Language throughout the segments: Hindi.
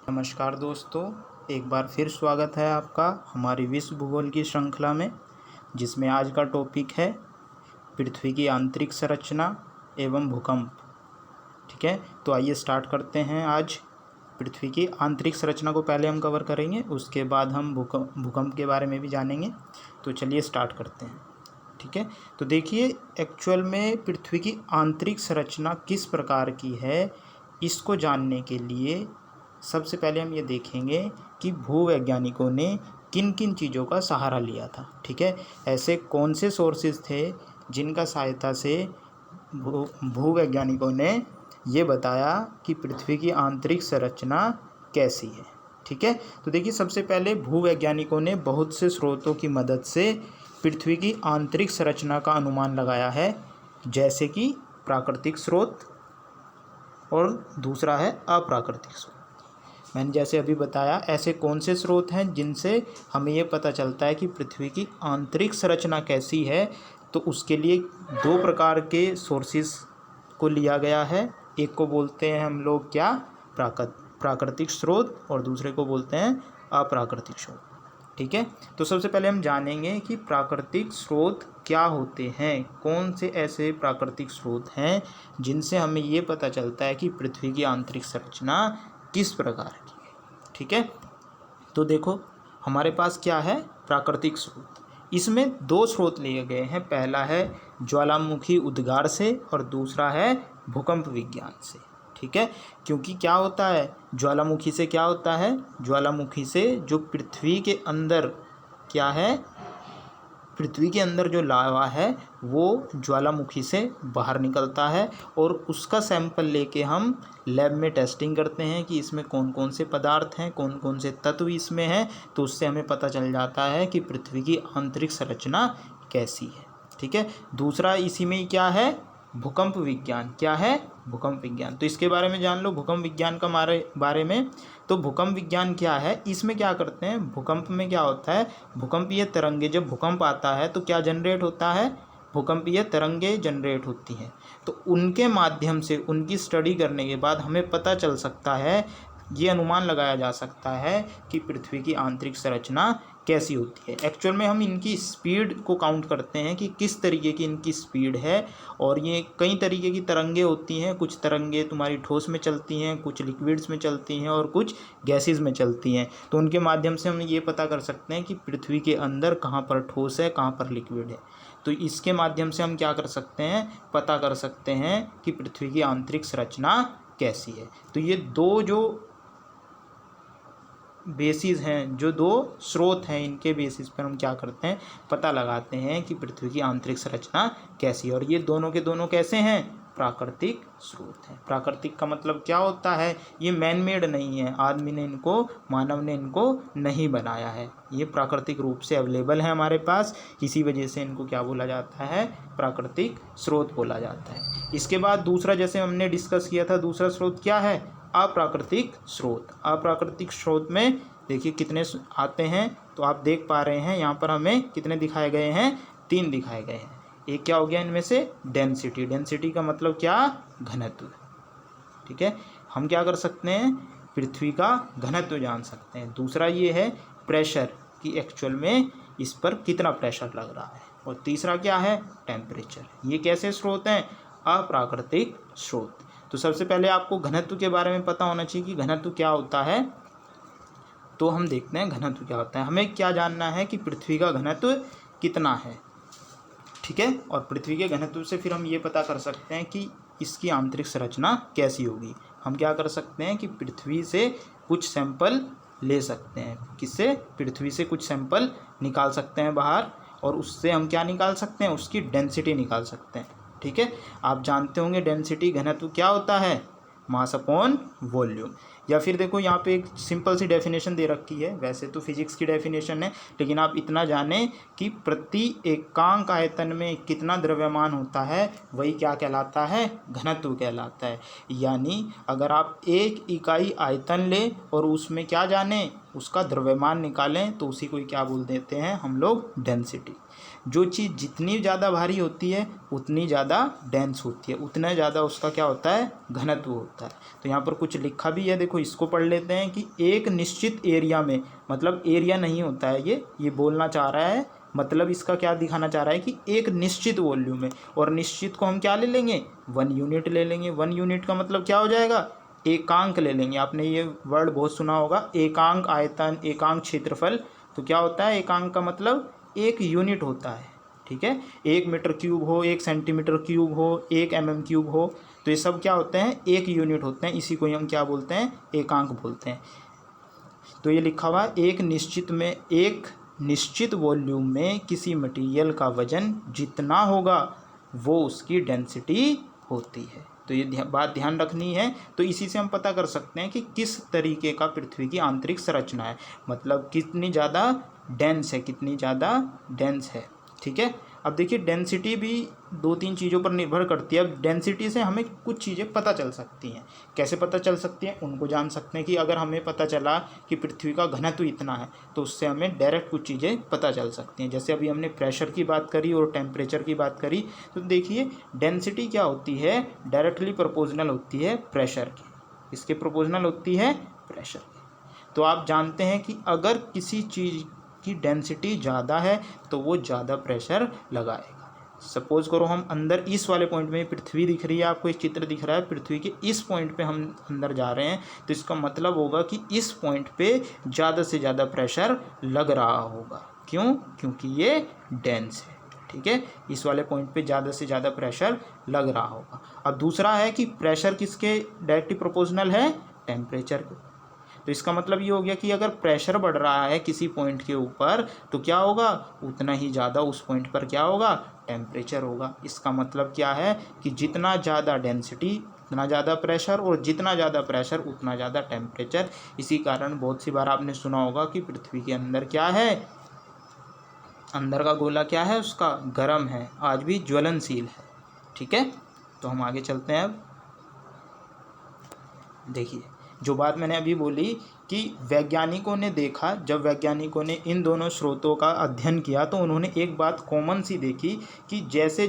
नमस्कार दोस्तों, एक बार फिर स्वागत है आपका हमारी विश्व भूगोल की श्रृंखला में, जिसमें आज का टॉपिक है पृथ्वी की आंतरिक संरचना एवं भूकंप। ठीक है, तो आइए स्टार्ट करते हैं। आज पृथ्वी की आंतरिक संरचना को पहले हम कवर करेंगे, उसके बाद हम भूकंप के बारे में भी जानेंगे। तो चलिए स्टार्ट करते हैं। ठीक है, तो देखिए एक्चुअल में पृथ्वी की आंतरिक संरचना किस प्रकार की है, इसको जानने के लिए सबसे पहले हम ये देखेंगे कि भूवैज्ञानिकों ने किन किन चीज़ों का सहारा लिया था। ठीक है, ऐसे कौन से सोर्सेज थे जिनका सहायता से भूवैज्ञानिकों ने ये बताया कि पृथ्वी की आंतरिक संरचना कैसी है। ठीक है, तो देखिए सबसे पहले भूवैज्ञानिकों ने बहुत से स्रोतों की मदद से पृथ्वी की आंतरिक संरचना का अनुमान लगाया है, जैसे कि प्राकृतिक स्रोत और दूसरा है अप्राकृतिक स्रोत। मैंने जैसे अभी बताया, ऐसे कौन से स्रोत हैं जिनसे हमें ये पता चलता है कि पृथ्वी की आंतरिक संरचना कैसी है। तो उसके लिए दो प्रकार के सोर्सेस को लिया गया है। एक को बोलते हैं हम लोग क्या, प्राकृतिक स्रोत, और दूसरे को बोलते हैं अप्राकृतिक स्रोत। ठीक है, तो सबसे पहले हम जानेंगे कि प्राकृतिक स्रोत क्या होते हैं, कौन से ऐसे प्राकृतिक स्रोत हैं जिनसे हमें ये पता चलता है कि पृथ्वी की आंतरिक संरचना किस प्रकार की है। ठीक है, तो देखो हमारे पास क्या है, प्राकृतिक स्रोत। इसमें दो स्रोत लिए गए हैं, पहला है ज्वालामुखी उद्गार से और दूसरा है भूकंप विज्ञान से। ठीक है, क्योंकि क्या होता है, ज्वालामुखी से क्या होता है, ज्वालामुखी से जो पृथ्वी के अंदर क्या है, पृथ्वी के अंदर जो लावा है वो ज्वालामुखी से बाहर निकलता है और उसका सैंपल लेके हम लैब में टेस्टिंग करते हैं कि इसमें कौन कौन से पदार्थ हैं, कौन कौन से तत्व इसमें हैं। तो उससे हमें पता चल जाता है कि पृथ्वी की आंतरिक संरचना कैसी है। ठीक है, दूसरा इसी में क्या है, भूकंप विज्ञान। क्या है, भूकंप विज्ञान। तो इसके बारे में जान लो, भूकंप विज्ञान का बारे में। तो भूकंप विज्ञान क्या है, इसमें क्या करते हैं, भूकंप में क्या होता है, भूकंपीय तरंगे, जब भूकंप आता है तो क्या जनरेट होता है, भूकंपीय तरंगे जनरेट होती हैं। तो उनके माध्यम से, उनकी स्टडी करने के बाद हमें पता चल सकता है, ये अनुमान लगाया जा सकता है कि पृथ्वी की आंतरिक संरचना कैसी होती है। एक्चुअल में हम इनकी स्पीड को काउंट करते हैं कि किस तरीके की इनकी स्पीड है। और ये कई तरीके की तरंगे होती हैं, कुछ तरंगे तुम्हारी ठोस में चलती हैं, कुछ लिक्विड्स में चलती हैं और कुछ गैसेज में चलती हैं। तो उनके माध्यम से हम ये पता कर सकते हैं कि पृथ्वी के अंदर कहाँ पर ठोस है, कहाँ पर लिक्विड है। तो इसके माध्यम से हम क्या कर सकते हैं, पता कर सकते हैं कि पृथ्वी की आंतरिक संरचना कैसी है। तो ये दो जो बेसिस हैं, जो दो स्रोत हैं, इनके बेसिस पर हम क्या करते हैं, पता लगाते हैं कि पृथ्वी की आंतरिक संरचना कैसी है। और ये दोनों के दोनों कैसे हैं, प्राकृतिक स्रोत हैं। प्राकृतिक का मतलब क्या होता है, ये मैन मेड नहीं है, आदमी ने इनको, मानव ने इनको नहीं बनाया है, ये प्राकृतिक रूप से अवेलेबल है हमारे पास। इसी वजह से इनको क्या बोला जाता है, प्राकृतिक स्रोत बोला जाता है। इसके बाद दूसरा, जैसे हमने डिस्कस किया था, दूसरा स्रोत क्या है, अप्राकृतिक स्रोत। अप्राकृतिक स्रोत में देखिए कितने आते हैं, तो आप देख पा रहे हैं यहाँ पर हमें कितने दिखाए गए हैं, 3 दिखाए गए हैं। एक क्या हो गया इनमें से, डेंसिटी। डेंसिटी का मतलब क्या, घनत्व। ठीक है, हम क्या कर सकते हैं, पृथ्वी का घनत्व जान सकते हैं। दूसरा ये है प्रेशर, कि एक्चुअल में इस पर कितना प्रेशर लग रहा है। और तीसरा क्या है, टेम्परेचर। ये कैसे स्रोत हैं, अप्राकृतिक स्रोत। तो सबसे पहले आपको घनत्व के बारे में पता होना चाहिए कि घनत्व क्या होता है। तो हम देखते हैं घनत्व क्या होता है। हमें क्या जानना है कि पृथ्वी का घनत्व कितना है। ठीक है, और पृथ्वी के घनत्व से फिर हम ये पता कर सकते हैं कि इसकी आंतरिक संरचना कैसी होगी। हम क्या कर सकते हैं कि पृथ्वी से कुछ सैंपल ले सकते हैं। किससे, पृथ्वी से कुछ सैंपल निकाल सकते हैं बाहर, और उससे हम क्या निकाल सकते हैं, उसकी डेंसिटी निकाल सकते हैं। ठीक है, आप जानते होंगे डेंसिटी, घनत्व क्या होता है, मास अपॉन वॉल्यूम। या फिर देखो यहाँ पे एक सिंपल सी डेफिनेशन दे रखी है, वैसे तो फिजिक्स की डेफिनेशन है, लेकिन आप इतना जानें कि प्रति एकांक आयतन में कितना द्रव्यमान होता है, वही क्या कहलाता है, घनत्व कहलाता है। यानी अगर आप एक इकाई आयतन लें और उसमें क्या जानें, उसका द्रव्यमान निकालें, तो उसी को क्या बोल देते हैं हम लोग, डेंसिटी। जो चीज़ जितनी ज़्यादा भारी होती है उतनी ज़्यादा डेंस होती है, उतना ज़्यादा उसका क्या होता है, घनत्व होता है। तो यहाँ पर कुछ लिखा भी है, देखो इसको पढ़ लेते हैं कि एक निश्चित एरिया में, मतलब एरिया नहीं होता है ये बोलना चाह रहा है, मतलब इसका क्या दिखाना चाह रहा है कि एक निश्चित वॉल्यूम में, और निश्चित को हम क्या ले लेंगे, 1 यूनिट ले लेंगे। 1 यूनिट का मतलब क्या हो जाएगा, एकांक ले लेंगे। आपने ये वर्ड बहुत सुना होगा, एकांक आयतन, एकांक क्षेत्रफल। तो क्या होता है, एकांक का मतलब 1 यूनिट होता है, ठीक है। 1 मीटर क्यूब हो, 1 सेंटीमीटर क्यूब हो, 1 mm क्यूब हो, तो ये सब क्या होते हैं, 1 यूनिट होते हैं। इसी को हम क्या बोलते हैं, एकांक बोलते हैं। तो ये लिखा हुआ एक निश्चित वॉल्यूम में किसी मटेरियल का वजन जितना होगा वो उसकी डेंसिटी होती है। तो ये बात ध्यान रखनी है। तो इसी से हम पता कर सकते हैं कि किस तरीके का पृथ्वी की आंतरिक संरचना है, मतलब कितनी ज़्यादा डेंस है, कितनी ज़्यादा डेंस है, ठीक है। अब देखिए डेंसिटी भी 2-3 चीज़ों पर निर्भर करती है। अब डेंसिटी से हमें कुछ चीज़ें पता चल सकती हैं। कैसे पता चल सकती हैं, उनको जान सकते हैं कि अगर हमें पता चला कि पृथ्वी का घनत्व इतना है तो उससे हमें डायरेक्ट कुछ चीज़ें पता चल सकती हैं। जैसे अभी हमने प्रेशर की बात करी और टेम्परेचर की बात करी, तो देखिए डेंसिटी क्या होती है, डायरेक्टली प्रोपोर्शनल होती है प्रेशर की। इसके प्रोपोर्शनल होती है प्रेशर की। तो आप जानते हैं कि अगर किसी चीज़ की डेंसिटी ज़्यादा है तो वो ज़्यादा प्रेशर लगाएगा। सपोज करो हम अंदर इस वाले पॉइंट में पृथ्वी दिख रही है, आपको एक चित्र दिख रहा है, पृथ्वी के इस पॉइंट पे हम अंदर जा रहे हैं, तो इसका मतलब होगा कि इस पॉइंट पे ज़्यादा से ज़्यादा प्रेशर लग रहा होगा। क्यों, क्योंकि ये डेंस है, ठीक है। इस वाले पॉइंट पे ज़्यादा से ज़्यादा प्रेशर लग रहा होगा। अब दूसरा है कि प्रेशर किसके डायरेक्टली प्रोपोर्शनल है, टेम्परेचर के। तो इसका मतलब ये हो गया कि अगर प्रेशर बढ़ रहा है किसी पॉइंट के ऊपर तो क्या होगा, उतना ही ज़्यादा उस पॉइंट पर क्या होगा, टेम्परेचर होगा। इसका मतलब क्या है कि जितना ज़्यादा डेंसिटी उतना ज़्यादा प्रेशर, और जितना ज़्यादा प्रेशर उतना ज़्यादा टेम्परेचर। इसी कारण बहुत सी बार आपने सुना होगा कि पृथ्वी के अंदर क्या है, अंदर का गोला क्या है, उसका गर्म है, आज भी ज्वलनशील है, ठीक है। तो हम आगे चलते हैं। अब देखिए जो बात मैंने अभी बोली कि वैज्ञानिकों ने देखा, जब वैज्ञानिकों ने इन दोनों स्रोतों का अध्ययन किया तो उन्होंने एक बात कॉमन सी देखी कि जैसे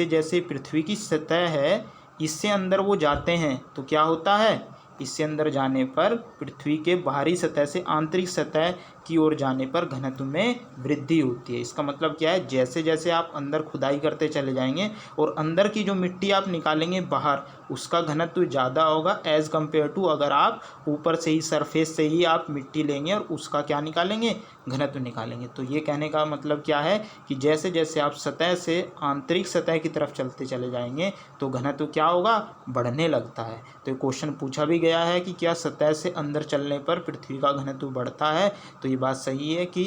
जैसे पृथ्वी की सतह है इससे अंदर वो जाते हैं तो क्या होता है, इससे अंदर जाने पर पृथ्वी के बाहरी सतह से आंतरिक सतह की ओर जाने पर घनत्व में वृद्धि होती है। इसका मतलब क्या है, जैसे जैसे आप अंदर खुदाई करते चले जाएंगे और अंदर की जो मिट्टी आप निकालेंगे बाहर, उसका घनत्व ज़्यादा होगा एज़ कम्पेयर टू अगर आप ऊपर से ही सरफेस से ही आप मिट्टी लेंगे और उसका क्या निकालेंगे, घनत्व निकालेंगे। तो ये कहने का मतलब क्या है कि जैसे जैसे आप सतह से आंतरिक सतह की तरफ चलते चले जाएंगे तो घनत्व क्या होगा, बढ़ने लगता है। तो ये क्वेश्चन पूछा भी गया है कि क्या सतह से अंदर चलने पर पृथ्वी का घनत्व बढ़ता है। तो ये बात सही है कि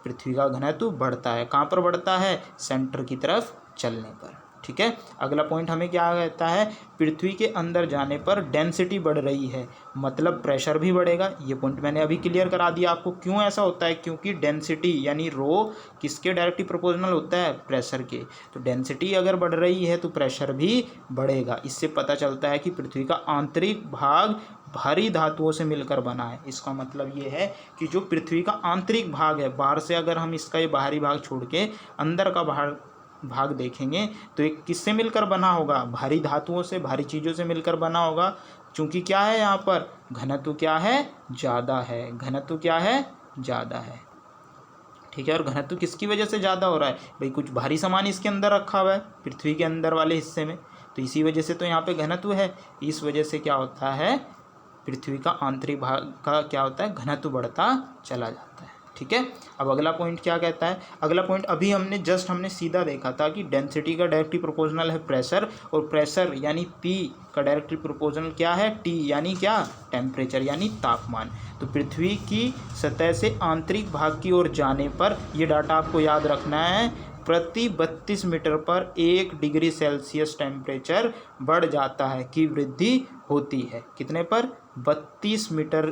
पृथ्वी का घनत्व बढ़ता है। कहाँ पर बढ़ता है, सेंटर की तरफ चलने पर, ठीक है। अगला पॉइंट हमें क्या कहता है, पृथ्वी के अंदर जाने पर डेंसिटी बढ़ रही है, मतलब प्रेशर भी बढ़ेगा। ये पॉइंट मैंने अभी क्लियर करा दिया आपको। क्यों ऐसा होता है, क्योंकि डेंसिटी यानी रो किसके डायरेक्टली प्रोपोर्शनल होता है, प्रेशर के। तो डेंसिटी अगर बढ़ रही है तो प्रेशर भी बढ़ेगा। इससे पता चलता है कि पृथ्वी का आंतरिक भाग भारी धातुओं से मिलकर बना है। इसका मतलब ये है कि जो पृथ्वी का आंतरिक भाग है, बाहर से अगर हम इसका ये बाहरी भाग छोड़ के अंदर का भाग देखेंगे तो एक किससे मिलकर बना होगा, भारी धातुओं से, भारी चीज़ों से मिलकर बना होगा। चूँकि क्या है, यहाँ पर घनत्व क्या है, ज़्यादा है, घनत्व क्या है, ज़्यादा है, ठीक है। और घनत्व किसकी वजह से ज़्यादा हो रहा है, भाई कुछ भारी सामान इसके अंदर रखा हुआ है पृथ्वी के अंदर वाले हिस्से में, तो इसी वजह से तो यहाँ पे घनत्व है। इस वजह से क्या होता है, पृथ्वी का आंतरिक भाग का क्या होता है, घनत्व बढ़ता चला जाता है, ठीक है। अब अगला पॉइंट क्या कहता है, अगला पॉइंट अभी हमने सीधा देखा था कि डेंसिटी का डायरेक्टली प्रोपोर्शनल है प्रेशर, और प्रेशर यानी P का डायरेक्टली प्रोपोर्शनल क्या है, T यानी क्या, टेम्परेचर यानी तापमान। तो पृथ्वी की सतह से आंतरिक भाग की ओर जाने पर, ये डाटा आपको याद रखना है, प्रति 32 मीटर पर 1 डिग्री सेल्सियस टेम्परेचर बढ़ जाता है की वृद्धि होती है। कितने पर, 32 मीटर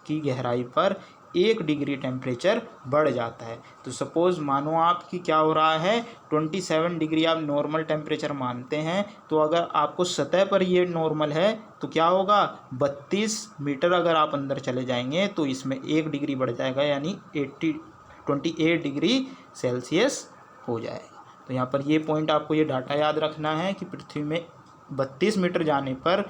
की गहराई पर 1 डिग्री टेम्परेचर बढ़ जाता है। तो सपोज़ मानो आपकी क्या हो रहा है, 27 डिग्री आप नॉर्मल टेम्परेचर मानते हैं, तो अगर आपको सतह पर ये नॉर्मल है तो क्या होगा, 32 मीटर अगर आप अंदर चले जाएंगे तो इसमें 1 डिग्री बढ़ जाएगा, यानी 28 डिग्री सेल्सियस हो जाएगा। तो यहाँ पर ये पॉइंट आपको ये डाटा याद रखना है कि पृथ्वी में 32 मीटर जाने पर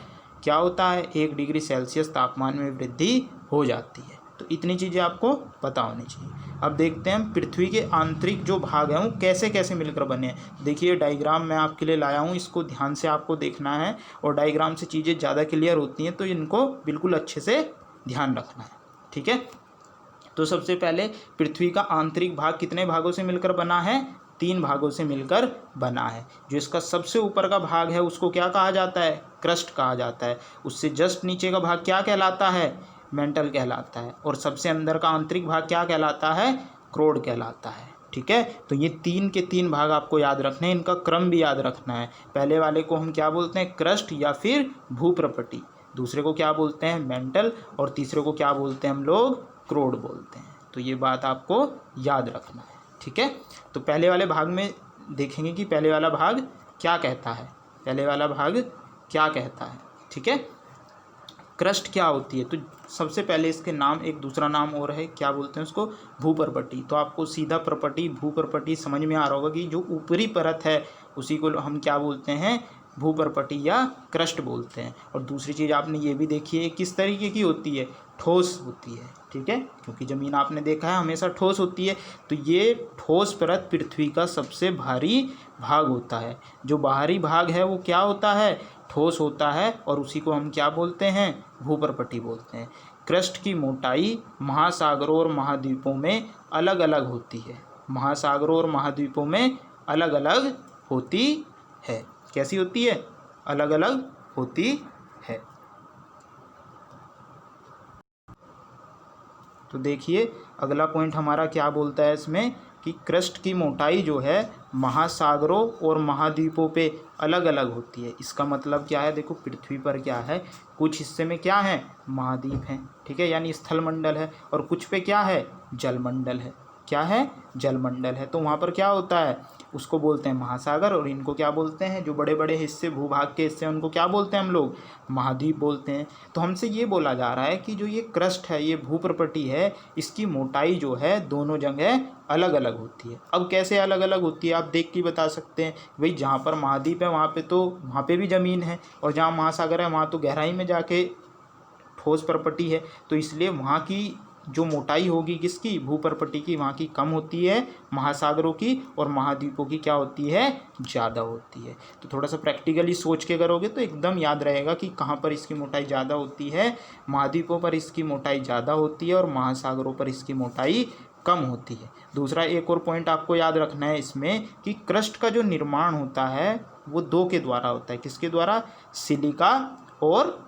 क्या होता है, 1 डिग्री सेल्सियस तापमान में वृद्धि हो जाती है। तो इतनी चीज़ें आपको पता होनी चाहिए। अब देखते हैं हम पृथ्वी के आंतरिक जो भाग हैं वो कैसे कैसे मिलकर बने हैं। देखिए डायग्राम मैं आपके लिए लाया हूँ, इसको ध्यान से आपको देखना है और डायग्राम से चीज़ें ज़्यादा क्लियर होती हैं, तो इनको बिल्कुल अच्छे से ध्यान रखना है, ठीक है। तो सबसे पहले पृथ्वी का आंतरिक भाग कितने भागों से मिलकर बना है, 3 भागों से मिलकर बना है। जो इसका सबसे ऊपर का भाग है उसको क्या कहा जाता है, क्रस्ट कहा जाता है। उससे जस्ट नीचे का भाग क्या कहलाता है, मेंटल कहलाता है। और सबसे अंदर का आंतरिक भाग क्या कहलाता है, क्रोड कहलाता है, ठीक है। तो ये 3 के 3 भाग आपको याद रखने हैं, इनका क्रम भी याद रखना है। पहले वाले को हम क्या बोलते हैं, क्रस्ट या फिर भूप्रपटी, दूसरे को क्या बोलते हैं, मेंटल, और तीसरे को क्या बोलते हैं हम लोग, क्रोड बोलते हैं। तो ये बात आपको याद रखना है, ठीक है। तो पहले वाले भाग में देखेंगे कि पहले वाला भाग क्या कहता है, पहले वाला भाग क्या कहता है, ठीक है। क्रस्ट क्या होती है, तो सबसे पहले इसके नाम, एक दूसरा नाम और है, क्या बोलते हैं उसको, भूप्रपटी। तो आपको सीधा प्रपटी भूप्रपटी समझ में आ रहा होगा कि जो ऊपरी परत है उसी को हम क्या बोलते हैं, भूप्रपटी या क्रस्ट बोलते हैं। और दूसरी चीज़ आपने ये भी देखी है किस तरीके की होती है, ठोस होती है, ठीक है, क्योंकि ज़मीन आपने देखा है हमेशा ठोस होती है। तो ये ठोस परत पृथ्वी का सबसे भारी भाग होता है। जो बाहरी भाग है वो क्या होता है, ठोस होता है, और उसी को हम क्या बोलते हैं, भूप्रपटी बोलते हैं। क्रस्ट की मोटाई महासागरों और महाद्वीपों में अलग अलग होती है, महासागरों और महाद्वीपों में अलग अलग होती है। कैसी होती है, अलग अलग होती है। तो देखिए अगला पॉइंट हमारा क्या बोलता है इसमें, कि क्रस्ट की मोटाई जो है महासागरों और महाद्वीपों पे अलग अलग होती है। इसका मतलब क्या है, देखो पृथ्वी पर क्या है, कुछ हिस्से में क्या है, महाद्वीप हैं, ठीक है, यानी स्थलमंडल है, और कुछ पे क्या है, जलमंडल है। क्या है, जलमंडल है। तो वहाँ पर क्या होता है, उसको बोलते हैं महासागर, और इनको क्या बोलते हैं, जो बड़े बड़े हिस्से भूभाग के हिस्से उनको क्या बोलते हैं हम लोग, महाद्वीप बोलते हैं। तो हमसे ये बोला जा रहा है कि जो ये क्रस्ट है, ये भूप्रपटी है, इसकी मोटाई जो है दोनों जगह अलग अलग होती है। अब कैसे अलग अलग होती है, आप देख के बता सकते हैं। भाई जहाँ पर महाद्वीप है वहाँ पे भी ज़मीन है, और जहाँ महासागर है वहाँ तो गहराई में जाके ठोस प्रपटी है। तो इसलिए वहाँ की जो मोटाई होगी किसकी, भूप्रपटी की, वहाँ की कम होती है, महासागरों की, और महाद्वीपों की क्या होती है, ज़्यादा होती है। तो थोड़ा सा प्रैक्टिकली सोच के करोगे तो एकदम याद रहेगा कि कहाँ पर इसकी मोटाई ज़्यादा होती है, महाद्वीपों पर इसकी मोटाई ज़्यादा होती है, और महासागरों पर इसकी मोटाई कम होती है। दूसरा एक और पॉइंट आपको याद रखना है इसमें, कि क्रस्ट का जो निर्माण होता है वो 2 के द्वारा होता है। किसके द्वारा, सिलिका और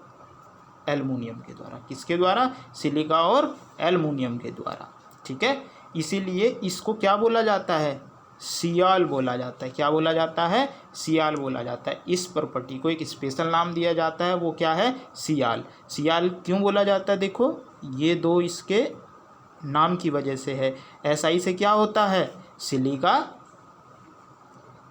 एल्युमिनियम के द्वारा। किसके द्वारा, सिलिका और एल्युमिनियम के द्वारा, ठीक है। इसीलिए इसको क्या बोला जाता है, सियाल बोला जाता है। क्या बोला जाता है, सियाल बोला जाता है। इस प्रॉपर्टी को एक स्पेशल नाम दिया जाता है, वो क्या है, सियाल। सियाल क्यों बोला जाता है, देखो ये 2 इसके नाम की वजह से है। SI से क्या होता है, सिलिका,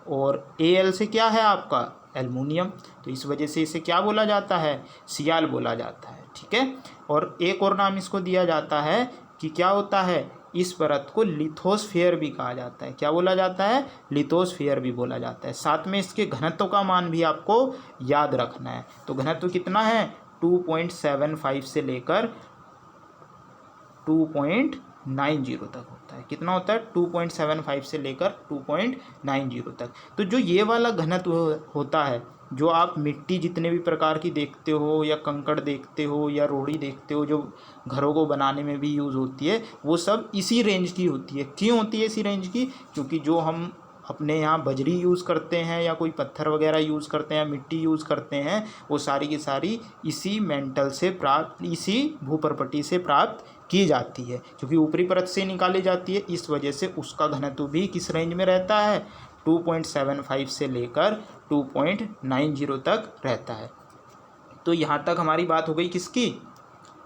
और AL से क्या है आपका, एल्युमिनियम। तो इस वजह से इसे क्या बोला जाता है, सियाल बोला जाता है, ठीक है। और एक और नाम इसको दिया जाता है कि क्या होता है, इस परत को लिथोस्फीयर भी कहा जाता है। क्या बोला जाता है, लिथोस्फीयर भी बोला जाता है। साथ में इसके घनत्व का मान भी आपको याद रखना है। तो घनत्व कितना है, 2.75 से लेकर 2.90 तक होता है। कितना होता है, 2.75 से लेकर 2.90 तक। तो जो ये वाला घनत्व होता है, जो आप मिट्टी जितने भी प्रकार की देखते हो, या कंकड़ देखते हो, या रोड़ी देखते हो, जो घरों को बनाने में भी यूज़ होती है, वो सब इसी रेंज की होती है। क्यों होती है इसी रेंज की, क्योंकि जो हम अपने यहाँ बजरी यूज़ करते हैं, या कोई पत्थर वगैरह यूज़ करते हैं, मिट्टी यूज़ करते हैं, वो सारी की सारी इसी मेंटल से प्राप्त, इसी भूप्रपटी से प्राप्त की जाती है, क्योंकि ऊपरी परत से निकाली जाती है। इस वजह से उसका घनत्व भी किस रेंज में रहता है, 2.75 से लेकर 2.90 तक रहता है। तो यहाँ तक हमारी बात हो गई किसकी,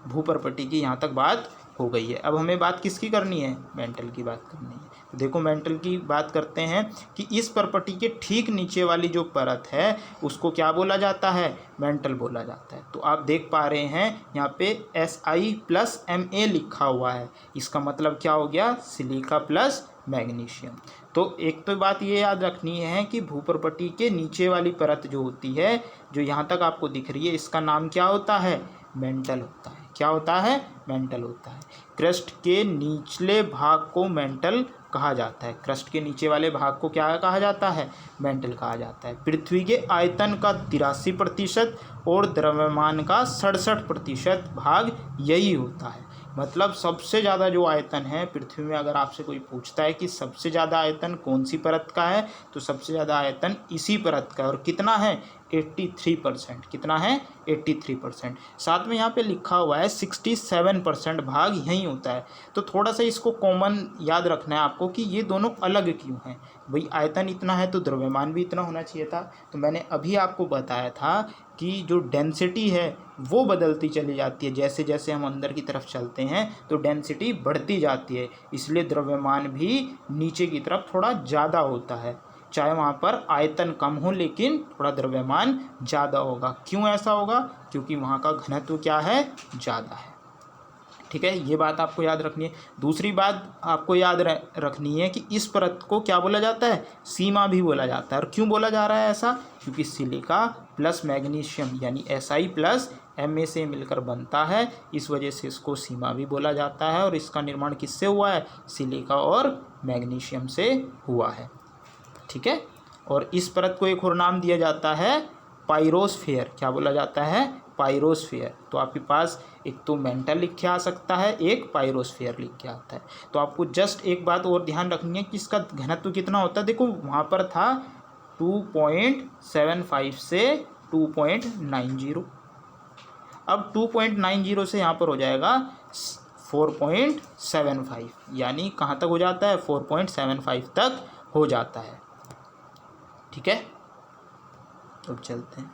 भूप्रपटी की, यहाँ तक बात हो गई है। अब हमें बात किसकी करनी है, मेंटल की बात करनी है। तो देखो मेंटल की बात करते हैं कि इस प्रॉपर्टी के ठीक नीचे वाली जो परत है उसको क्या बोला जाता है, मेंटल बोला जाता है। तो आप देख पा रहे हैं यहाँ पे SI + MA लिखा हुआ है। इसका मतलब क्या हो गया, सिलिका प्लस मैग्नीशियम। तो एक तो बात ये याद रखनी है कि भूपर्पटी के नीचे वाली परत जो होती है, जो यहाँ तक आपको दिख रही है, इसका नाम क्या होता है? मेंटल होता है। क्या होता है? मेंटल होता है। क्रस्ट के निचले भाग को मेंटल कहा जाता है। क्रस्ट के नीचे वाले भाग को क्या कहा जाता है? मेंटल कहा जाता है। पृथ्वी के आयतन का 83% और द्रव्यमान का 67% भाग यही होता है। मतलब सबसे ज़्यादा जो आयतन है पृथ्वी में, अगर आपसे कोई पूछता है कि सबसे ज़्यादा आयतन कौन सी परत का है, तो सबसे ज़्यादा आयतन इसी परत का है। और कितना है? 83%। कितना है? 83%। साथ में यहाँ पे लिखा हुआ है 67% भाग यहीं होता है। तो थोड़ा सा इसको कॉमन याद रखना है आपको कि ये दोनों अलग क्यों हैं। भाई आयतन इतना है तो द्रव्यमान भी इतना होना चाहिए था। तो मैंने अभी आपको बताया था कि जो डेंसिटी है वो बदलती चली जाती है। जैसे जैसे हम अंदर की तरफ चलते हैं तो डेंसिटी बढ़ती जाती है, इसलिए द्रव्यमान भी नीचे की तरफ थोड़ा ज़्यादा होता है। चाहे वहाँ पर आयतन कम हो लेकिन थोड़ा द्रव्यमान ज़्यादा होगा। क्यों ऐसा होगा? क्योंकि वहाँ का घनत्व क्या है? ज़्यादा है। ठीक है, ये बात आपको याद रखनी है। दूसरी बात आपको याद रखनी है कि इस परत को क्या बोला जाता है? सीमा भी बोला जाता है। और क्यों बोला जा रहा है ऐसा? क्योंकि सिलिका प्लस मैग्नीशियम यानी Si प्लस Ma से मिलकर बनता है, इस वजह से इसको सीमा भी बोला जाता है। और इसका निर्माण किससे हुआ है? सिलिका और मैग्नीशियम से हुआ है। ठीक है, और इस परत को एक और नाम दिया जाता है पाइरोस्फीयर। क्या बोला जाता है? पाइरोस्फीयर। तो आपके पास एक तो मेंटल लिख के आ सकता है, एक पाइरोस्फीयर लिख के आता है। तो आपको जस्ट एक बात और ध्यान रखनी है कि इसका घनत्व कितना होता है। देखो वहाँ पर था 2.75 से 2.90, अब 2.90 से यहाँ पर हो जाएगा 4.75, यानी कहाँ तक हो जाता है? 4.75 तक हो जाता है। ठीक है, अब चलते हैं।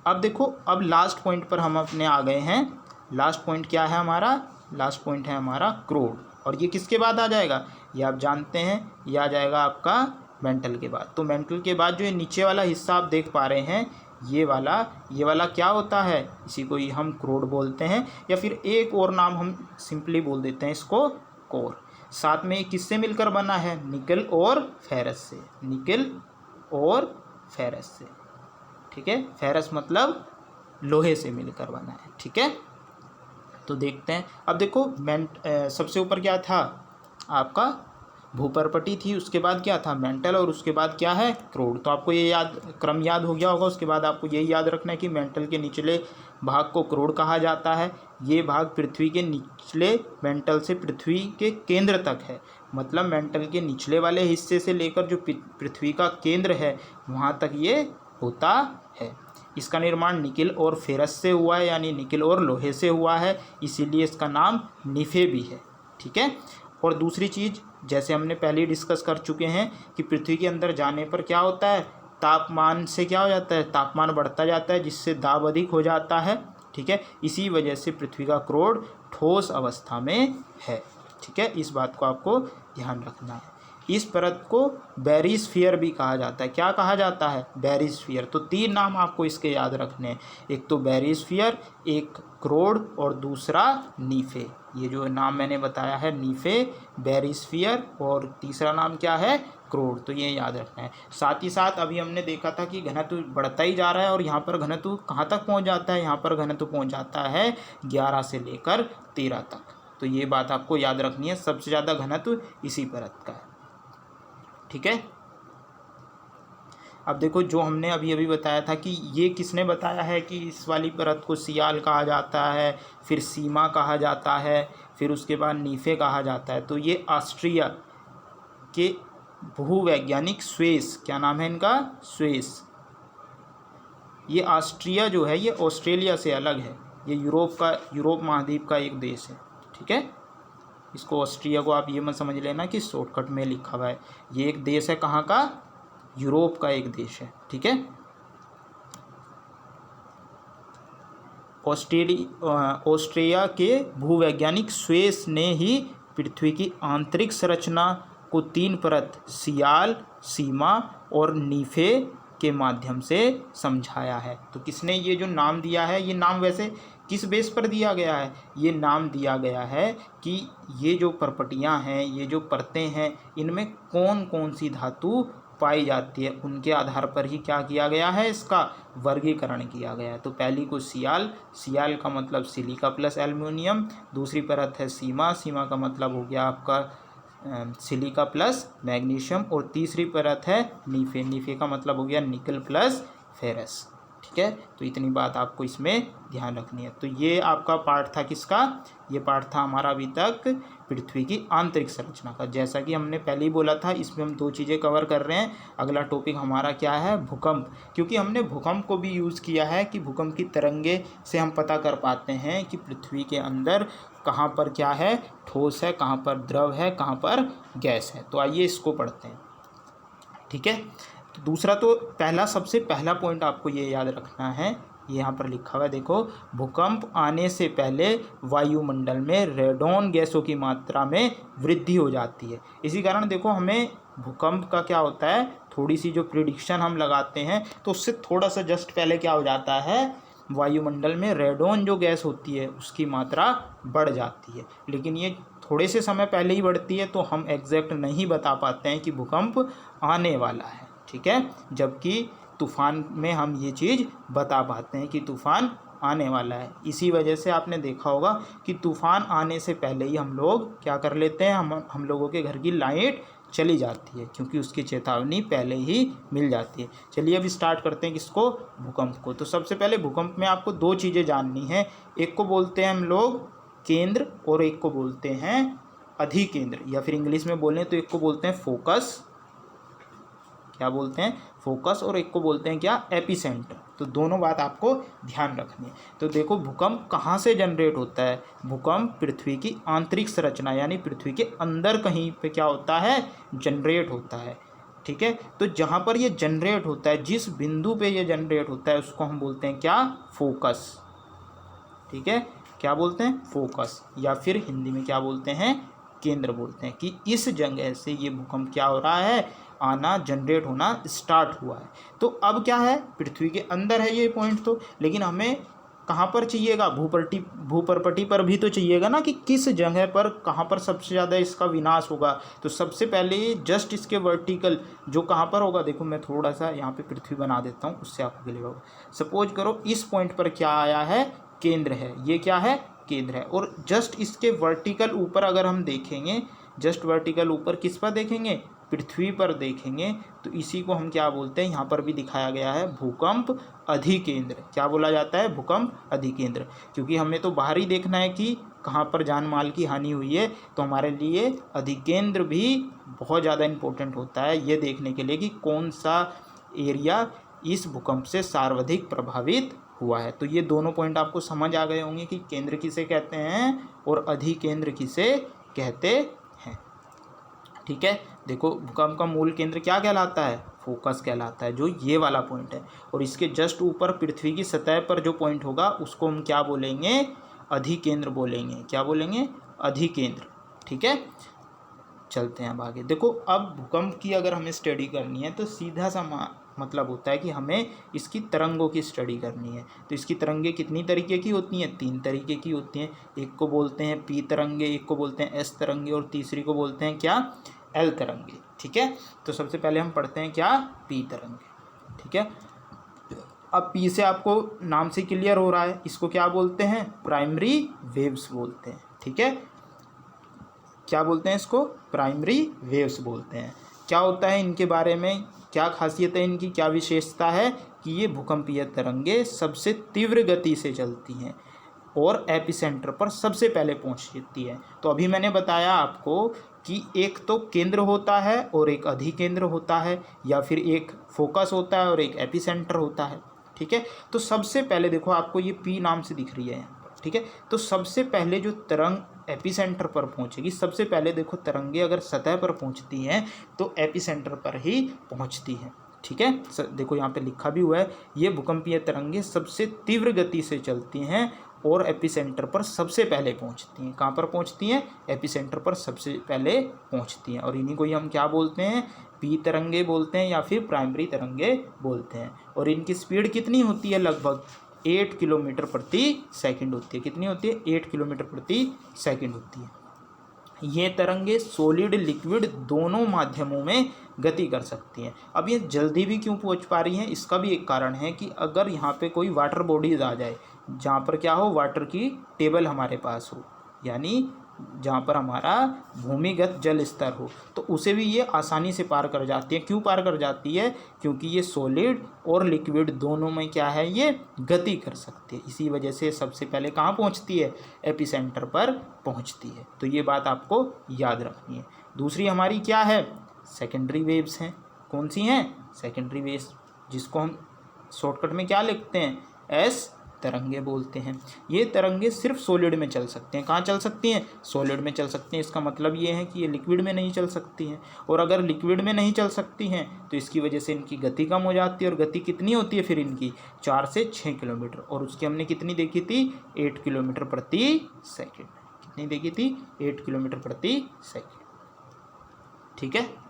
अब देखो, अब लास्ट पॉइंट पर हम अपने आ गए हैं। लास्ट पॉइंट क्या है हमारा? लास्ट पॉइंट है हमारा क्रोड। और ये किसके बाद आ जाएगा? ये आप जानते हैं, ये आ जाएगा आपका मेंटल के बाद। तो मेंटल के बाद जो ये नीचे वाला हिस्सा आप देख पा रहे हैं, ये वाला क्या होता है? इसी को ही हम क्रोड बोलते हैं, या फिर एक और नाम हम सिंपली बोल देते हैं इसको कोर। साथ में किससे मिलकर बना है? निकल और फेरस से। निकल और फेरस से। ठीक है, फेरस मतलब लोहे से मिलकर बना है। ठीक है, तो देखते हैं। अब देखो सबसे ऊपर क्या था? आपका भूपर्पटी थी, उसके बाद क्या था? मेंटल, और उसके बाद क्या है? क्रोड। तो आपको ये क्रम याद हो गया होगा। उसके बाद आपको यही याद रखना है कि मेंटल के निचले भाग को क्रोड कहा जाता है। ये भाग पृथ्वी के निचले मेंटल से पृथ्वी के केंद्र तक है। मतलब मेंटल के निचले वाले हिस्से से लेकर जो पृथ्वी का केंद्र है वहाँ तक ये होता है। इसका निर्माण निकिल और फेरस से हुआ है, यानी निकिल और लोहे से हुआ है, इसीलिए इसका नाम निफे भी है। ठीक है, और दूसरी चीज़, जैसे हमने पहले ही डिस्कस कर चुके हैं कि पृथ्वी के अंदर जाने पर क्या होता है? तापमान से क्या हो जाता है? तापमान बढ़ता जाता है, जिससे दाब अधिक हो जाता है। ठीक है, इसी वजह से पृथ्वी का क्रोड ठोस अवस्था में है। ठीक है, इस बात को आपको ध्यान रखना है। इस परत को बैरिस्फीयर भी कहा जाता है। क्या कहा जाता है? बैरिस्फीयर। तो 3 नाम आपको इसके याद रखने हैं, एक तो बैरिस्फीयर, एक क्रोड और दूसरा नीफे। ये जो नाम मैंने बताया है, नीफे, बैरिस्फीयर और तीसरा नाम क्या है? क्रोड। तो ये याद रखना है। साथ ही साथ अभी हमने देखा था कि घनत्व बढ़ता ही जा रहा है, और यहाँ पर घनत्व कहाँ तक पहुँच जाता है? यहाँ पर घनत्व पहुँच जाता है 11 से लेकर 13 तक। तो ये बात आपको याद रखनी है, सबसे ज़्यादा घनत्व इसी परत का है। ठीक है, अब देखो जो हमने अभी अभी बताया था कि ये किसने बताया है कि इस वाली परत को सियाल कहा जाता है, फिर सीमा कहा जाता है, फिर उसके बाद नीफे कहा जाता है। तो ये ऑस्ट्रिया के भूवैज्ञानिक स्वेस, क्या नाम है इनका? स्वेस। ये ऑस्ट्रिया जो है ये ऑस्ट्रेलिया से अलग है, ये यूरोप महाद्वीप का एक देश है। ठीक है, इसको ऑस्ट्रिया को आप ये मत समझ लेना कि शॉर्टकट में लिखा हुआ है, ये एक देश है। कहाँ का? यूरोप का एक देश है। ठीक है, ऑस्ट्रिया के भूवैज्ञानिक स्वेस ने ही पृथ्वी की आंतरिक संरचना को 3 परत सियाल, सीमा और नीफे के माध्यम से समझाया है। तो किसने ये जो नाम दिया है, ये नाम वैसे किस बेस पर दिया गया है? ये नाम दिया गया है कि ये जो प्रॉपर्टियाँ हैं, ये जो परतें हैं, इनमें कौन कौन सी धातु पाई जाती है, उनके आधार पर ही क्या किया गया है, इसका वर्गीकरण किया गया है। तो पहली को सियाल, सियाल का मतलब सिलिका प्लस एल्युमिनियम। दूसरी परत है सीमा, सीमा का मतलब हो गया आपका सिलिका प्लस मैग्नीशियम। और तीसरी परत है नीफे, नीफे का मतलब हो गया निकल प्लस फेरस। ठीक है, तो इतनी बात आपको इसमें ध्यान रखनी है। तो ये आपका पार्ट था किसका? ये पार्ट था हमारा अभी तक पृथ्वी की आंतरिक संरचना का। जैसा कि हमने पहले ही बोला था, इसमें हम 2 चीज़ें कवर कर रहे हैं। अगला टॉपिक हमारा क्या है? भूकंप। क्योंकि हमने भूकंप को भी यूज़ किया है कि भूकंप की तरंगे से हम पता कर पाते हैं कि पृथ्वी के अंदर कहाँ पर क्या है, ठोस है, कहाँ पर द्रव है, कहाँ पर गैस है। तो आइए इसको पढ़ते हैं। ठीक है, तो दूसरा, तो पहला, सबसे पहला पॉइंट आपको ये याद रखना है, ये यहाँ पर लिखा हुआ है, देखो, भूकंप आने से पहले वायुमंडल में रेडॉन गैसों की मात्रा में वृद्धि हो जाती है। इसी कारण देखो, हमें भूकंप का क्या होता है, थोड़ी सी जो प्रिडिक्शन हम लगाते हैं, तो उससे थोड़ा सा जस्ट पहले क्या हो जाता है, वायुमंडल में रेडॉन जो गैस होती है उसकी मात्रा बढ़ जाती है। लेकिन ये थोड़े से समय पहले ही बढ़ती है, तो हम एग्जैक्ट नहीं बता पाते हैं कि भूकंप आने वाला है। ठीक है, जबकि तूफान में हम ये चीज़ बता पाते हैं कि तूफान आने वाला है। इसी वजह से आपने देखा होगा कि तूफान आने से पहले ही हम लोग क्या कर लेते हैं, हम लोगों के घर की लाइट चली जाती है, क्योंकि उसकी चेतावनी पहले ही मिल जाती है। चलिए अब स्टार्ट करते हैं किसको, भूकंप को। तो सबसे पहले भूकंप में आपको 2 चीज़ें जाननी है। एक को बोलते हैं हम लोग केंद्र, और एक को बोलते हैं अधिकेंद्र, या फिर इंग्लिश में बोलें तो एक को बोलते हैं फोकस। क्या बोलते हैं? फोकस। और एक को बोलते हैं क्या, एपिसेंटर। तो दोनों बात आपको ध्यान रखनी है। तो देखो, भूकंप कहाँ से जनरेट होता है? भूकंप पृथ्वी की आंतरिक संरचना यानी पृथ्वी के अंदर कहीं पे क्या होता है, जनरेट होता है। ठीक है, तो जहाँ पर ये जनरेट होता है, जिस बिंदु पे ये जनरेट होता है, उसको हम बोलते हैं क्या, फोकस। ठीक है, क्या बोलते हैं, फोकस, या फिर हिंदी में क्या बोलते हैं, केंद्र बोलते हैं। कि इस जगह से ये भूकंप क्या हो रहा है, आना, जनरेट होना स्टार्ट हुआ है। तो अब क्या है, पृथ्वी के अंदर है ये पॉइंट, तो लेकिन हमें कहाँ पर चाहिएगा, भूपर्पटी पर भी तो चाहिएगा ना, कि किस जगह पर, कहाँ पर सबसे ज़्यादा इसका विनाश होगा। तो सबसे पहले जस्ट इसके वर्टिकल जो कहाँ पर होगा, देखो मैं थोड़ा सा यहाँ पे पृथ्वी बना देता हूँ, उससे आपको क्लियर होगा। सपोज करो इस पॉइंट पर क्या आया है, केंद्र है, ये क्या है, केंद्र है। और जस्ट इसके वर्टिकल ऊपर अगर हम देखेंगे, जस्ट वर्टिकल ऊपर किस पर देखेंगे, पृथ्वी पर देखेंगे, तो इसी को हम क्या बोलते हैं, यहाँ पर भी दिखाया गया है, भूकंप अधिकेंद्र। क्या बोला जाता है, भूकंप अधिकेंद्र। क्योंकि हमें तो बाहर ही देखना है कि कहाँ पर जान माल की हानि हुई है, तो हमारे लिए अधिकेंद्र भी बहुत ज़्यादा इम्पोर्टेंट होता है, ये देखने के लिए कि कौन सा एरिया इस भूकंप से सर्वाधिक प्रभावित हुआ है। तो ये दोनों पॉइंट आपको समझ आ गए होंगे कि केंद्र किसे कहते हैं और अधिकेंद्र किसे कहते हैं। ठीक है, देखो, भूकंप का मूल केंद्र क्या कहलाता है, फोकस कहलाता है, जो ये वाला पॉइंट है। और इसके जस्ट ऊपर पृथ्वी की सतह पर जो पॉइंट होगा, उसको हम क्या बोलेंगे, अधिकेंद्र बोलेंगे। क्या बोलेंगे, अधिकेंद्र। ठीक है, चलते हैं अब आगे। देखो, अब भूकंप की अगर हमें स्टडी करनी है, तो सीधा सा मतलब होता है कि हमें इसकी तरंगों की स्टडी करनी है। तो इसकी तरंगे कितनी तरीके की होती हैं, 3 तरीके की होती हैं। एक को बोलते हैं पी तरंगे, एक को बोलते हैं एस तरंगे, और तीसरी को बोलते हैं क्या, एल तरंगे। ठीक है, तो सबसे पहले हम पढ़ते हैं क्या, पी तरंगे। ठीक है, अब पी से आपको नाम से क्लियर हो रहा है, इसको क्या बोलते हैं, प्राइमरी वेव्स बोलते हैं। ठीक है, क्या बोलते हैं इसको, प्राइमरी वेव्स बोलते हैं। क्या होता है इनके बारे में, क्या खासियत है इनकी, क्या विशेषता है, कि ये भूकंपीय तरंगे सबसे तीव्र गति से चलती हैं और एपिसेंटर पर सबसे पहले पहुंचती है। तो अभी मैंने बताया आपको कि एक तो केंद्र होता है और एक अधिकेंद्र होता है, या फिर एक फोकस होता है और एक एपिसेंटर होता है। ठीक है, तो सबसे पहले देखो, आपको ये पी नाम से दिख रही है यहाँ पर। ठीक है, तो सबसे पहले जो तरंग एपिसेंटर पर पहुंचेगी, सबसे पहले देखो, तरंगे अगर सतह पर पहुंचती हैं तो एपिसेंटर पर ही पहुंचती हैं। ठीक है, देखो यहाँ पे लिखा भी हुआ है, ये भूकंपीय तरंगे सबसे तीव्र गति से चलती हैं और एपिसेंटर पर सबसे पहले पहुंचती हैं। कहाँ पर पहुंचती हैं? एपिसेंटर पर सबसे पहले पहुंचती हैं। और इन्हीं को ही हम क्या बोलते हैं? पी तरंगे बोलते हैं या फिर प्राइमरी तरंगे बोलते हैं। और इनकी स्पीड कितनी होती है? लगभग 8 किलोमीटर प्रति सेकंड होती है। कितनी होती है? 8 किलोमीटर प्रति सेकंड होती है। ये तरंगे सॉलिड लिक्विड दोनों माध्यमों में गति कर सकती हैं। अब ये जल्दी भी क्यों पहुंच पा रही हैं? इसका भी एक कारण है कि अगर यहाँ पे कोई वाटर बॉडीज आ जाए, जहाँ पर क्या हो, वाटर की टेबल हमारे पास हो, यानी जहाँ पर हमारा भूमिगत जल स्तर हो, तो उसे भी ये आसानी से पार कर जाती है। क्यों पार कर जाती है? क्योंकि ये सॉलिड और लिक्विड दोनों में क्या है, ये गति कर सकती है। इसी वजह से सबसे पहले कहाँ पहुँचती है? एपिसेंटर पर पहुँचती है। तो ये बात आपको याद रखनी है। दूसरी हमारी क्या है? सेकेंडरी वेव्स हैं। कौन सी हैं? सेकेंडरी वेव्स, जिसको हम शॉर्टकट में क्या लिखते हैं? एस तरंगे बोलते हैं। ये तरंगे सिर्फ सॉलिड में चल सकते हैं। कहाँ चल सकती हैं? सॉलिड में चल सकती हैं। इसका मतलब ये है कि ये लिक्विड में नहीं चल सकती हैं। और अगर लिक्विड में नहीं चल सकती हैं तो इसकी वजह से इनकी गति कम हो जाती है। और गति कितनी होती है फिर इनकी? 4 से 6 किलोमीटर। और उसकी हमने कितनी देखी थी? 8 किलोमीटर प्रति सेकेंड। कितनी देखी थी? 8 किलोमीटर प्रति सेकेंड। ठीक है,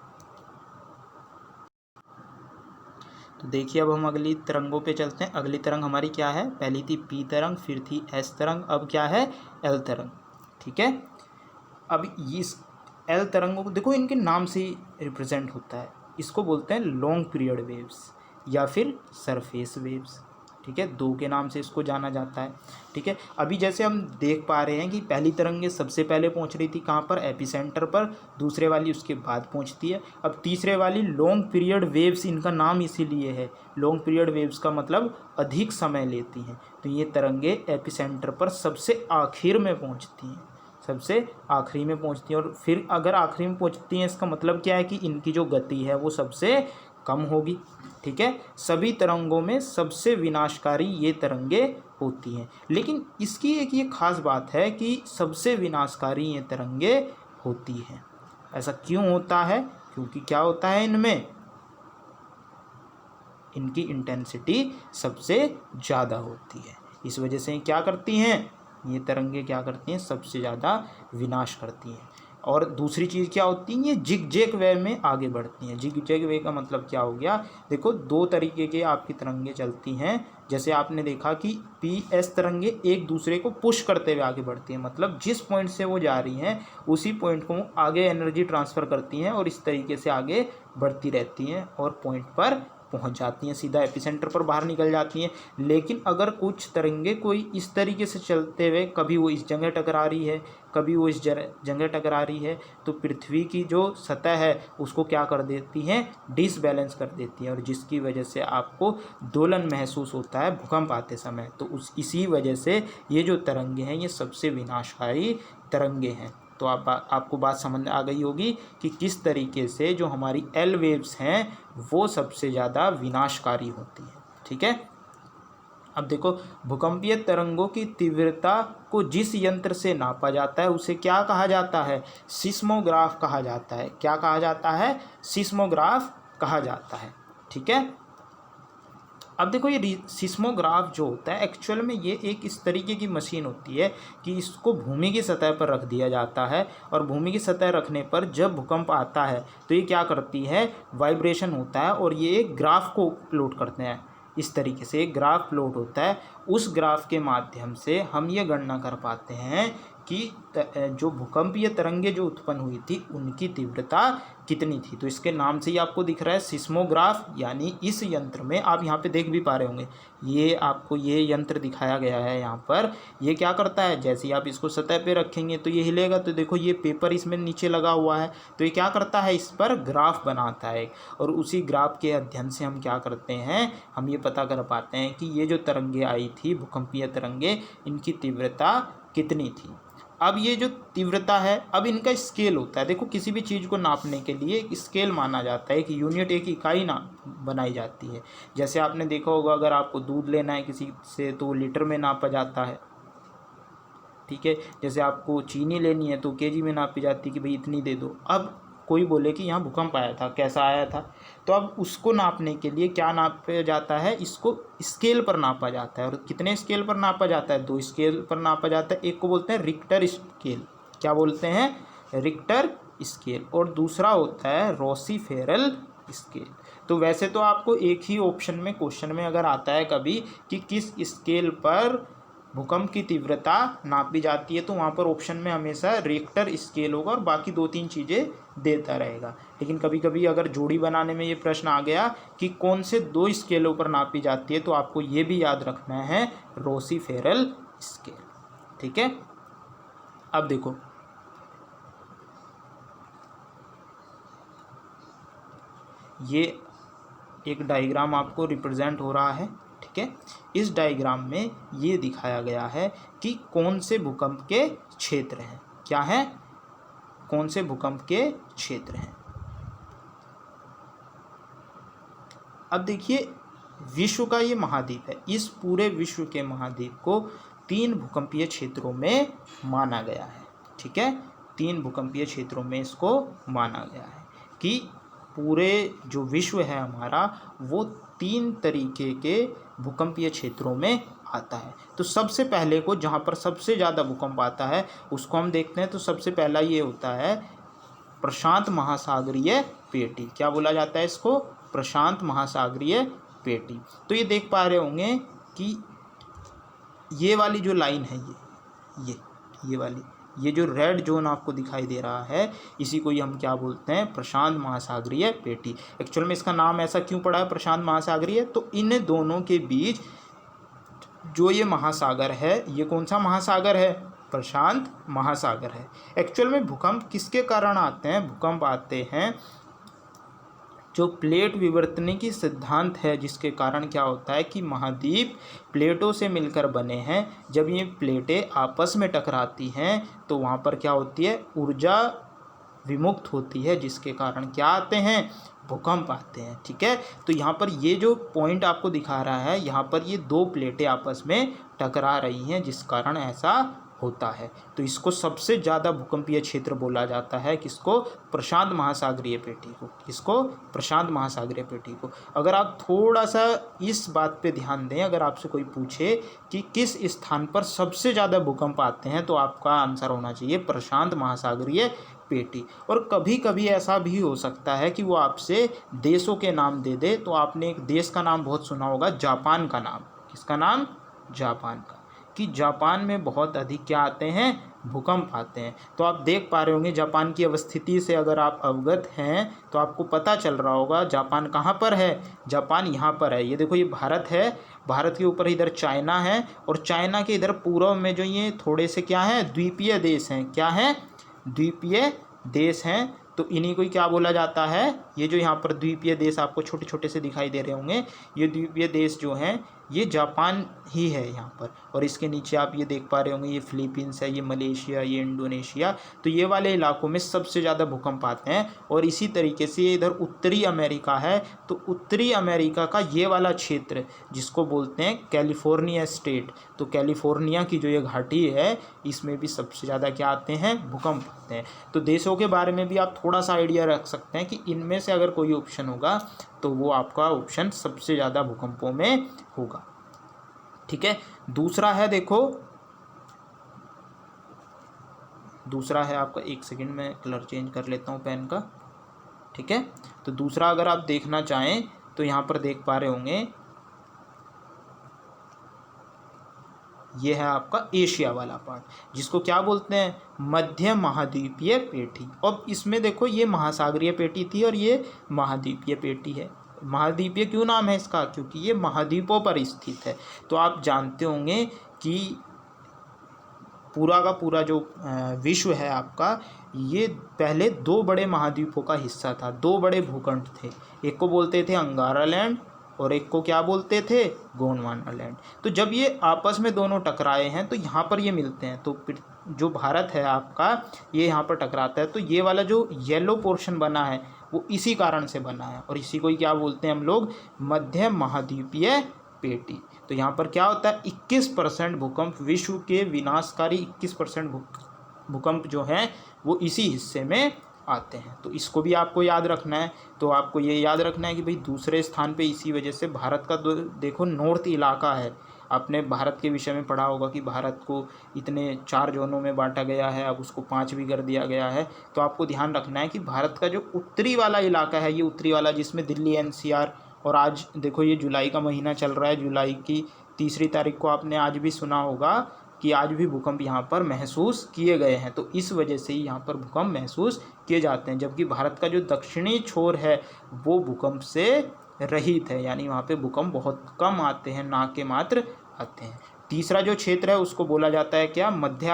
तो देखिए अब हम अगली तरंगों पे चलते हैं। अगली तरंग हमारी क्या है? पहली थी पी तरंग, फिर थी एस तरंग, अब क्या है? एल तरंग। ठीक है, अब इस एल तरंगों को देखो, इनके नाम से ही रिप्रेजेंट होता है। इसको बोलते हैं लॉन्ग पीरियड वेव्स या फिर सरफेस वेव्स। ठीक है, दो के नाम से इसको जाना जाता है। ठीक है, अभी जैसे हम देख पा रहे हैं कि पहली तरंगे सबसे पहले पहुंच रही थी कहाँ पर? एपिसेंटर पर। दूसरे वाली उसके बाद पहुंचती है। अब तीसरे वाली लॉन्ग पीरियड वेव्स, इनका नाम इसीलिए है। लॉन्ग पीरियड वेव्स का मतलब अधिक समय लेती हैं। तो ये तरंगे एपिसेंटर पर सबसे आखिर में पहुँचती हैं, सबसे आखिरी में पहुँचती हैं। और फिर अगर आखिरी में पहुँचती हैं, इसका मतलब क्या है कि इनकी जो गति है वो सबसे कम होगी। ठीक है, सभी तरंगों में सबसे विनाशकारी ये तरंगे होती हैं। लेकिन इसकी एक ये खास बात है कि सबसे विनाशकारी ये तरंगे होती हैं। ऐसा क्यों होता है? क्योंकि क्या होता है इनमें? इनकी इंटेंसिटी सबसे ज़्यादा होती है। इस वजह से क्या करती हैं ये तरंगे? क्या करती हैं? सबसे ज़्यादा विनाश करती हैं। और दूसरी चीज़ क्या होती है? ये जिग-जैग वे में आगे बढ़ती हैं। जिग-जैग वे का मतलब क्या हो गया? देखो, दो तरीके के आपकी तरंगे चलती हैं। जैसे आपने देखा कि पी एस तरंगे एक दूसरे को पुश करते हुए आगे बढ़ती हैं, मतलब जिस पॉइंट से वो जा रही हैं उसी पॉइंट को आगे एनर्जी ट्रांसफ़र करती हैं और इस तरीके से आगे बढ़ती रहती हैं और पॉइंट पर पहुंच जाती हैं, सीधा एपिसेंटर पर बाहर निकल जाती हैं। लेकिन अगर कुछ तरंगे कोई इस तरीके से चलते हुए, कभी वो इस जगह टकरा रही है, कभी वो इस जगह टकरा रही है, तो पृथ्वी की जो सतह है उसको क्या कर देती हैं? डिसबैलेंस कर देती हैं। और जिसकी वजह से आपको दोलन महसूस होता है भूकंप आते समय। तो इसी वजह से ये जो तरंगे हैं ये सबसे विनाशकारी तरंगे हैं। तो आपको बात समझ आ गई होगी कि किस तरीके से जो हमारी एल वेव्स हैं वो सबसे ज़्यादा विनाशकारी होती हैं। ठीक है, अब देखो, भूकंपीय तरंगों की तीव्रता को जिस यंत्र से नापा जाता है उसे क्या कहा जाता है? सिस्मोग्राफ कहा जाता है। क्या कहा जाता है? सिस्मोग्राफ कहा जाता है। ठीक है, अब देखो, ये सिस्मोग्राफ जो होता है एक्चुअल में ये एक इस तरीके की मशीन होती है कि इसको भूमि की सतह पर रख दिया जाता है। और भूमि की सतह रखने पर जब भूकंप आता है तो ये क्या करती है? वाइब्रेशन होता है और ये एक ग्राफ को प्लॉट करते हैं। इस तरीके से एक ग्राफ प्लॉट होता है। उस ग्राफ के माध्यम से हम ये गणना कर पाते हैं कि जो भूकंपीय तरंगे जो उत्पन्न हुई थी उनकी तीव्रता कितनी थी। तो इसके नाम से ही आपको दिख रहा है सिस्मोग्राफ। यानी इस यंत्र में आप यहाँ पे देख भी पा रहे होंगे, ये आपको ये यंत्र दिखाया गया है यहाँ पर। ये क्या करता है? जैसे ही आप इसको सतह पे रखेंगे तो ये हिलेगा। तो देखो, ये पेपर इसमें नीचे लगा हुआ है, तो ये क्या करता है? इस पर ग्राफ बनाता है। और उसी ग्राफ के अध्ययन से हम क्या करते हैं? हम ये पता कर पाते हैं कि ये जो तरंगे आई थी भूकंपीय तरंगे, इनकी तीव्रता कितनी थी। अब ये जो तीव्रता है, अब इनका स्केल होता है। देखो, किसी भी चीज़ को नापने के लिए एक स्केल माना जाता है, एक यूनिट, एक इकाई ना बनाई जाती है। जैसे आपने देखा होगा, अगर आपको दूध लेना है किसी से तो लीटर में नापा जाता है। ठीक है, जैसे आपको चीनी लेनी है तो केजी में नापी जाती है कि भाई इतनी दे दो। अब कोई बोले कि यहाँ भूकंप आया था, कैसा आया था, तो अब उसको नापने के लिए क्या नापा जाता है, इसको स्केल पर नापा जाता है। और कितने स्केल पर नापा जाता है, 2 स्केल पर नापा जाता है। एक को बोलते हैं रिक्टर स्केल, क्या बोलते हैं, रिक्टर स्केल, और दूसरा होता है रोसीफेरल स्केल। तो वैसे तो आपको एक ही ऑप्शन में क्वेश्चन में अगर आता है कभी कि किस स्केल पर भूकंप की तीव्रता नापी जाती है, तो वहाँ पर ऑप्शन में हमेशा रिक्टर स्केल होगा और बाकी 2-3 चीज़ें देता रहेगा। लेकिन कभी कभी अगर जोड़ी बनाने में ये प्रश्न आ गया कि कौन से 2 स्केलों पर नापी जाती है, तो आपको ये भी याद रखना है रोसीफेरल स्केल। ठीक है, अब देखो ये एक डायग्राम आपको रिप्रेजेंट हो रहा है। ठीक है, इस डायग्राम में ये दिखाया गया है कि कौन से भूकंप के क्षेत्र हैं, क्या है, कौन से भूकंप के क्षेत्र हैं। अब देखिए विश्व का ये महाद्वीप है, इस पूरे विश्व के महाद्वीप को 3 भूकंपीय क्षेत्रों में माना गया है। ठीक है, 3 भूकंपीय क्षेत्रों में इसको माना गया है कि पूरे जो विश्व है हमारा वो 3 तरीके के भूकंपीय क्षेत्रों में आता है। तो सबसे पहले को जहाँ पर सबसे ज़्यादा भूकंप आता है उसको हम देखते हैं। तो सबसे पहला ये होता है प्रशांत महासागरीय पेटी, क्या बोला जाता है इसको, प्रशांत महासागरीय पेटी। तो ये देख पा रहे होंगे कि ये वाली जो लाइन है ये वाली, ये जो रेड जोन आपको दिखाई दे रहा है, इसी को ही हम क्या बोलते हैं, प्रशांत महासागरीय पेटी। एक्चुअल में इसका नाम ऐसा क्यों पड़ा है प्रशांत महासागरीय, तो इन दोनों के बीच जो ये महासागर है, ये कौन सा महासागर है, प्रशांत महासागर है। एक्चुअल में भूकंप किसके कारण आते हैं, भूकंप आते हैं जो प्लेट विवर्तनिकी सिद्धांत है, जिसके कारण क्या होता है कि महाद्वीप प्लेटों से मिलकर बने हैं। जब ये प्लेटें आपस में टकराती हैं तो वहाँ पर क्या होती है, ऊर्जा विमुक्त होती है, जिसके कारण क्या आते हैं, भूकंप आते हैं। ठीक है, तो यहाँ पर ये जो पॉइंट आपको दिखा रहा है, यहाँ पर ये 2 प्लेटें आपस में टकरा रही हैं, जिस कारण ऐसा होता है। तो इसको सबसे ज़्यादा भूकंपीय क्षेत्र बोला जाता है, किसको, प्रशांत महासागरीय पेटी को, किसको, प्रशांत महासागरीय पेटी को। अगर आप थोड़ा सा इस बात पे ध्यान दें, अगर आपसे कोई पूछे कि किस स्थान पर सबसे ज़्यादा भूकंप आते हैं, तो आपका आंसर होना चाहिए प्रशांत महासागरीय पेटी। और कभी कभी ऐसा भी हो सकता है कि वो आपसे देशों के नाम दे दे। तो आपने एक देश का नाम बहुत सुना होगा, जापान का नाम, किसका नाम, जापान का, कि जापान में बहुत अधिक क्या आते हैं, भूकंप आते हैं। तो आप देख पा रहे होंगे जापान की अवस्थिति से अगर आप अवगत हैं तो आपको पता चल रहा होगा जापान कहाँ पर है, जापान यहाँ पर है। ये देखो ये भारत है, भारत के ऊपर इधर चाइना है, और चाइना के इधर पूर्व में जो ये थोड़े से क्या हैं, द्वीपीय देश हैं, क्या हैं, द्वीपीय देश हैं। तो इन्हीं को ही क्या बोला जाता है, ये जो यहाँ पर द्वीपीय देश आपको छोटे छोटे से दिखाई दे रहे होंगे, ये द्वीपीय देश जो हैं ये जापान ही है यहाँ पर। और इसके नीचे आप ये देख पा रहे होंगे ये फिलीपींस है, ये मलेशिया, ये इंडोनेशिया। तो ये वाले इलाकों में सबसे ज़्यादा भूकंप आते हैं। और इसी तरीके से ये इधर उत्तरी अमेरिका है, तो उत्तरी अमेरिका का ये वाला क्षेत्र जिसको बोलते हैं कैलिफोर्निया स्टेट, तो कैलिफोर्निया की जो ये घाटी है इसमें भी सबसे ज़्यादा क्या आते हैं, भूकंप आते हैं। तो देशों के बारे में भी आप थोड़ा सा आइडिया रख सकते हैं कि इनमें से अगर कोई ऑप्शन होगा तो वो आपका ऑप्शन सबसे ज़्यादा भूकंपों में होगा। ठीक है, दूसरा है, देखो दूसरा है आपका, एक सेकंड में कलर चेंज कर लेता हूँ पेन का। ठीक है, तो दूसरा अगर आप देखना चाहें तो यहाँ पर देख पा रहे होंगे ये है आपका एशिया वाला पार्ट, जिसको क्या बोलते हैं, मध्य महाद्वीपीय पेटी। और इसमें देखो ये महासागरीय पेटी थी और ये महाद्वीपीय पेटी है। महाद्वीपीय क्यों नाम है इसका, क्योंकि ये महाद्वीपों पर स्थित है। तो आप जानते होंगे कि पूरा का पूरा जो विश्व है आपका, ये पहले 2 बड़े महाद्वीपों का हिस्सा था, 2 बड़े भूखंड थे। एक को बोलते थे अंगारा लैंड और एक को क्या बोलते थे, गोंडवाना लैंड। तो जब ये आपस में दोनों टकराए हैं तो यहाँ पर ये मिलते हैं। तो जो भारत है आपका ये यहाँ पर टकराता है। तो ये वाला जो येलो पोर्शन बना है वो इसी कारण से बना है, और इसी को ही क्या बोलते हैं हम लोग, मध्य महाद्वीपीय पेटी। तो यहाँ पर क्या होता है, 21% भूकंप, विश्व के विनाशकारी 21% भूकंप जो हैं वो इसी हिस्से में आते हैं। तो इसको भी आपको याद रखना है। तो आपको ये याद रखना है कि भाई दूसरे स्थान पे इसी वजह से भारत का देखो नॉर्थ इलाका है। आपने भारत के विषय में पढ़ा होगा कि भारत को इतने 4 जोनों में बांटा गया है, अब उसको 5 भी कर दिया गया है। तो आपको ध्यान रखना है कि भारत का जो उत्तरी वाला इलाका है, ये उत्तरी वाला जिसमें दिल्ली एनसीआर, और आज देखो ये जुलाई का महीना चल रहा है, जुलाई की 3 तारीख को आपने आज भी सुना होगा कि आज भी भूकंप यहाँ पर महसूस किए गए हैं। तो इस वजह से ही यहाँ पर भूकंप महसूस किए जाते हैं। जबकि भारत का जो दक्षिणी छोर है वो भूकंप से रहित है, यानी वहाँ पे भूकंप बहुत कम आते हैं, ना के मात्र आते हैं। तीसरा जो क्षेत्र है उसको बोला जाता है क्या, मध्य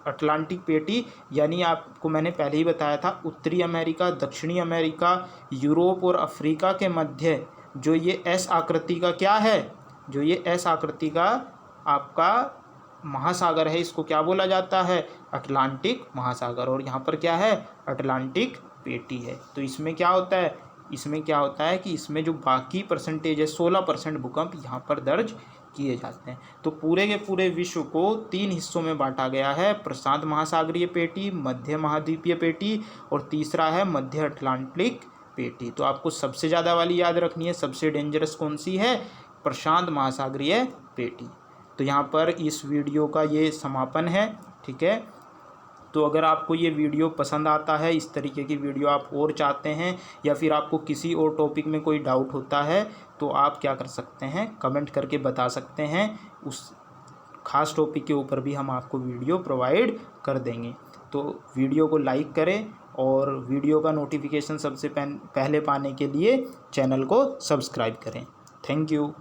अटलांटिक पेटी, यानी आपको मैंने पहले ही बताया था उत्तरी अमेरिका, दक्षिणी अमेरिका, यूरोप और अफ्रीका के मध्य जो ये एस आकृति का क्या है, जो ये एस आकृति का आपका महासागर है, इसको क्या बोला जाता है, अटलांटिक महासागर। और यहाँ पर क्या है, अटलांटिक पेटी है। तो इसमें क्या होता है, इसमें क्या होता है कि इसमें जो बाकी परसेंटेज है 16% भूकंप यहाँ पर दर्ज किए जाते हैं। तो पूरे के पूरे विश्व को 3 हिस्सों में बांटा गया है, प्रशांत महासागरीय पेटी, मध्य महाद्वीपीय पेटी और तीसरा है मध्य अटलांटिक पेटी। तो आपको सबसे ज़्यादा वाली याद रखनी है, सबसे डेंजरस कौन सी है, प्रशांत महासागरीय पेटी। तो यहाँ पर इस वीडियो का ये समापन है, ठीक है। तो अगर आपको ये वीडियो पसंद आता है, इस तरीके की वीडियो आप और चाहते हैं, या फिर आपको किसी और टॉपिक में कोई डाउट होता है, तो आप क्या कर सकते हैं, कमेंट करके बता सकते हैं। उस खास टॉपिक के ऊपर भी हम आपको वीडियो प्रोवाइड कर देंगे। तो वीडियो को लाइक करें और वीडियो का नोटिफिकेशन सबसे पहले पाने के लिए चैनल को सब्सक्राइब करें। Thank you.